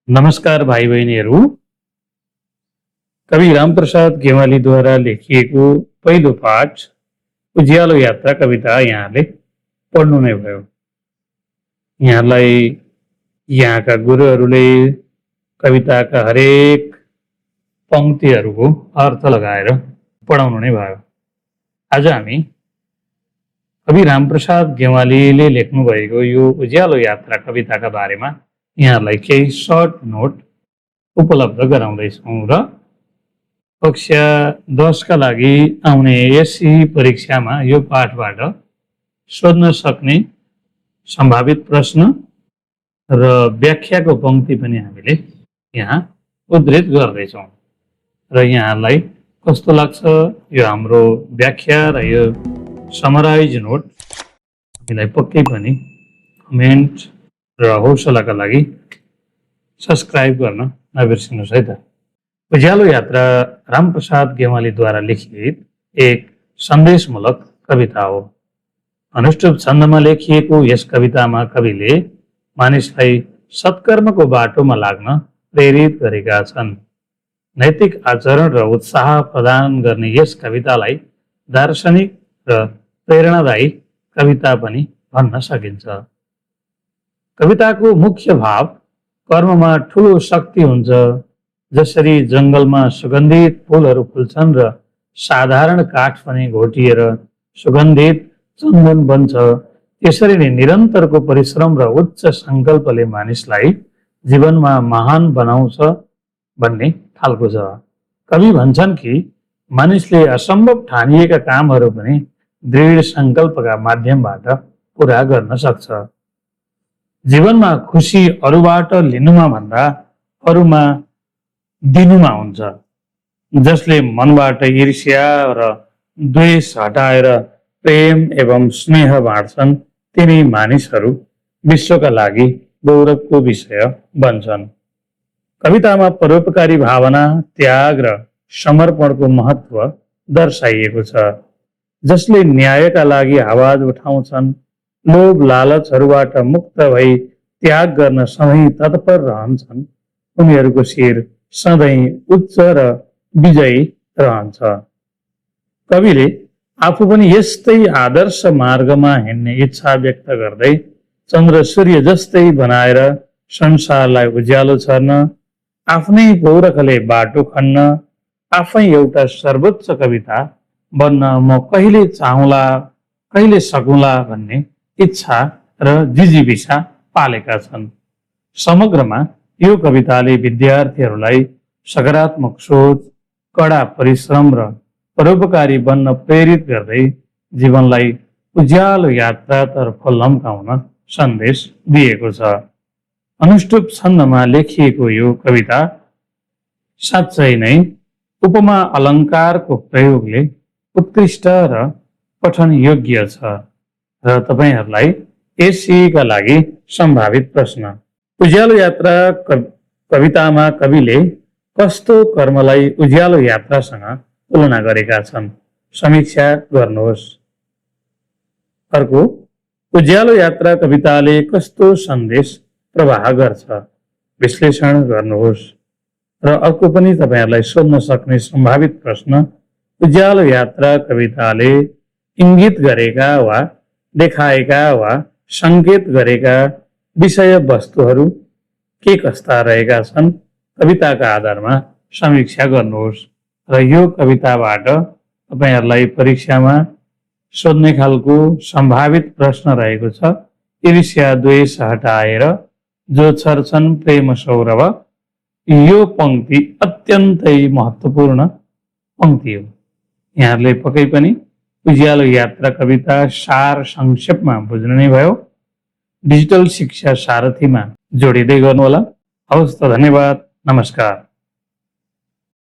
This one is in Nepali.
नमस्कार भाइ बहिनीहरू। कवि रामप्रसाद गेवालीद्वारा लेखिएको पहिलो पाठ उज्यालो यात्रा कविता यहाँले पढ्नु नै भयो। यहाँलाई यहाँका गुरुहरूले कविताका हरेक पंक्तिहरूको अर्थ लगाएर पढाउनु नै भयो। आज हामी कवि रामप्रसाद गेवालीले लेख्नु भएको यो उज्यालो यात्रा कविताका बारेमा यहाँलाई केही सर्ट नोट उपलब्ध गराउँदैछौँ र कक्षा 10 का लागि आउने एसई परीक्षामा यो पाठबाट सोध्न सक्ने सम्भावित प्रश्न र व्याख्याको पंक्ति पनि हामीले यहाँ उद्धृत गर्दैछौँ र यहाँलाई कस्तो लाग्छ यो हाम्रो व्याख्या र यो समराइज नोट हामीलाई पक्कै पनि कमेन्ट र हौसलाका लागि सब्सक्राइब गर्न नबिर्सिनुहोस् है त। उज्यालो यात्रा रामप्रसाद गेवालीद्वारा लिखित एक सन्देशमूलक कविता हो। अनुष्टुप छन्दमा लेखिएको यस कवितामा कविले मानिसलाई सत्कर्मको बाटोमा लाग्न प्रेरित गरेका छन्। नैतिक आचरण र उत्साह प्रदान गर्ने यस कवितालाई दार्शनिक र प्रेरणादायी कविता पनि भन्न सकिन्छ। कविताको मुख्य भाव कर्ममा ठूलो शक्ति हुन्छ। जसरी जङ्गलमा सुगन्धित फूलहरू फुल्छन् र साधारण काठ पनि घोटिएर सुगन्धित चन्दन बन्छ, त्यसरी नै निरन्तरको परिश्रम र उच्च सङ्कल्पले मानिसलाई जीवनमा महान बनाउँछ भन्ने खालको छ। कवि भन्छन् कि मानिसले असम्भव ठानिएका कामहरू पनि दृढ सङ्कल्पका माध्यमबाट पुरा गर्न सक्छ। जीवनमा खुसी अरूबाट लिनुमा भन्दा अरूमा दिनुमा हुन्छ। जसले मनबाट ईर्ष्या र द्वेष हटाएर प्रेम एवं स्नेह बाँड्छन् तिनी मानिसहरू विश्वका लागि गौरवको विषय बन्छन्। कवितामा परोपकारी भावना, त्याग र समर्पणको महत्त्व दर्शाइएको छ। जसले न्यायका लागि आवाज उठाउँछन्, लोभ लालचहरूबाट मुक्त भई त्याग गर्न सधैँ तत्पर रहन्छन्, उनीहरूको शिर सधैँ उच्च र विजयी रहन्छ। कविले आफू पनि यस्तै आदर्श मार्गमा हिँड्ने इच्छा व्यक्त गर्दै चन्द्र सूर्य जस्तै बनाएर संसारलाई उज्यालो छर्न, आफ्नै पौरखले बाटो खन्न, आफै एउटा सर्वोच्च कविता बन्न म कहिले चाहला कहिले सकुला भन्ने इच्छा र जिजीविषा पालेका छन्। समग्रमा यो कविताले विद्यार्थीहरूलाई सकारात्मक सोच, कडा परिश्रम र परोपकारी बन्न प्रेरित गर्दै जीवनलाई उज्यालो यात्रातर्फ लम्काउन सन्देश दिएको छ। अनुष्टुप छन्दमा लेखिएको यो कविता साँच्चै नै उपमा अलङ्कारको प्रयोगले उत्कृष्ट र पठन योग्य छ र तपाईहरूलाई एसईका लागि सम्भावित प्रश्न। उज्यालो यात्रा कवितामा कविले कस्तो कर्मलाई उज्यालो यात्रासँग तुलना गरेका छन्, समीक्षा गर्नुहोस्। अर्को, उज्यालो यात्रा कविताले कस्तो सन्देश प्रवाह गर्छ, विश्लेषण गर्नुहोस्। र अर्को पनि तपाईहरूलाई सोध्न सक्ने सम्भावित प्रश्न, उज्यालो यात्रा कविताले इङ्गित गरेका वा देखाएका वा सङ्केत गरेका विषय वस्तुहरू के कस्ता रहेका छन्, कविताका आधारमा समीक्षा गर्नुहोस्। र यो कविताबाट तपाईहरूलाई परीक्षामा सोध्ने खालको सम्भावित प्रश्न रहेको छ, ईर्ष्या द्वेष हटाएर जो छर्छन् प्रेम सौरभ। यो पंक्ति अत्यन्तै महत्त्वपूर्ण पंक्ति हो। यहाँहरूले पक्कै पनि उज्यालो यात्रा कविता सार संक्षेपमा बुझ्नु नै भयो। डिजिटल शिक्षा सारथीमा जोडिँदै गर्नुहोला। हवस् त, धन्यवाद, नमस्कार।